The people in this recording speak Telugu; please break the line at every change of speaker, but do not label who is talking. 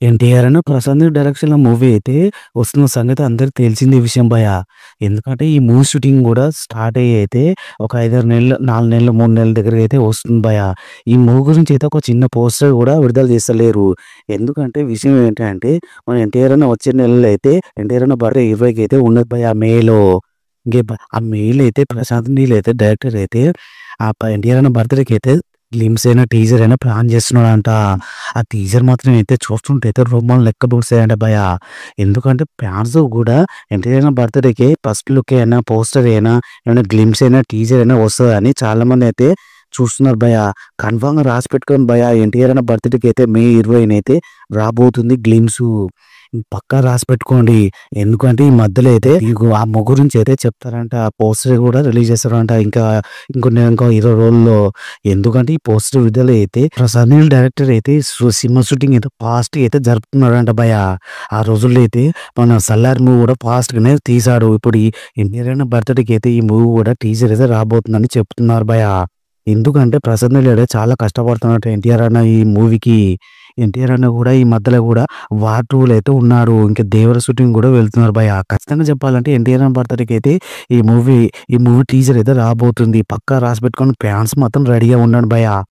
ఎన్టీఆర్ అను ప్రశాంత్ నీల్ డైరెక్షన్‌లో మూవీ అయితే వస్తున్న సంగతి అందరికి తెలిసిందే విషయం భయ్యా. ఎందుకంటే ఈ మూవీ షూటింగ్ గూడా స్టార్ట్ అయ్యి అయితే ఒక 5, 6 నెలలు, 4 నెలలు, 3 నెలల దగ్గరకైతే వస్తుంది భయ్యా. ఈ మూవీ గురించి అయితే ఒక చిన్న పోస్టర్ గూడా విడుదల చేస్తలేరు. ఎందుకంటే విషయం ఏంటంటే మన ఎన్టీఆర్ అన్న వచ్చే నెలలో అయితే ఎన్టీఆర్ అన్న బర్త్‌డే 20కి అయితే ఉన్నది భయ్యా మేలో. ఆ మెయిల్ అయితే ప్రశాంత్ నీల్ అయితే డైరెక్టర్ అయితే ఎన్టీఆర్ అన్న బర్త్‌డేకి అయితే గ్లింప్స్ అయినా, టీజర్ అయినా ప్లాన్ చేస్తున్నాడంట. ఆ టీజర్ మాత్రం అయితే చూస్తుంటే అయితే రోమాలు లెక్కబొడుస్తాయంట భయ్యా. ఎందుకంటే ఫ్యాన్స్ గూడా ఎన్టీఆర్ అన్న బర్త్‌డేకి ఫస్ట్ లుక్ అయినా, పోస్టర్ అయినా, ఏమైనా గ్లింప్స్ అయినా, టీజర్ అయినా వస్తదని చాలామంది అయితే చూస్తున్నారు భయ్యా. కన్ఫర్మ్‌గా రాసి పెట్టుకోండి భయ్యా. ఎన్టీఆర్ అన్న బర్త్‌డేకి అయితే మే 20న అయితే రాబోతుంది గ్లింప్సు. పక్కా రాసిపెట్టుకోండి. ఎందుకంటే ఈ మధ్యలో అయితే ఇగో ఆ గురించి అయితే చెప్తారంట. ఆ పోస్టర్ గూడా రిలీజ్ చేస్తారంట. ఇంకో 20 రోజుల్లో. ఎందుకంటే ఈ పోస్టర్ విడుదల అయితే ప్రశాంత్ నీల్ డైరెక్టర్ అయితే సినిమా షూటింగ్ అయితే ఫాస్ట్‌గా అయితే జరుపుతున్నాడంట భయ్యా. ఆ రోజుల్లో అయితే మన 'సల్లార్' మూవీ కూడా ఫాస్ట్‌గానే తీశాడు. ఇప్పుడు ఈ ఎన్టీఆర్ బర్త్‌డేకి అయితే ఈ మూవీ కూడా టీజర్ అయితే రాబోతుందని చెప్తున్నారు భయ్యా. ఎందుకంటే ప్రశాంత్ నీల్ అయితే చాలా కష్టపడుతున్నాడట ఎన్టీఆర్ అన్న ఈ మూవీకి. ఎన్టీఆర్ అన్న కూడా ఈ మధ్యలో కూడా వార్ 2లో అయితే ఉన్నాడు. ఇంకా 'దేవర' షూటింగ్ కూడా వెళ్తున్నారు భయ్యా. ఖచ్చితంగా చెప్పాలంటే ఎన్టీఆర్ అన్న బర్త్‌డేకి అయితే ఈ మూవీ టీజర్ అయితే రాబోతుంది. పక్కా రాసిపెట్టుకొని ఫ్యాన్స్ మాత్రం రెడీగా ఉండండి భయ్యా.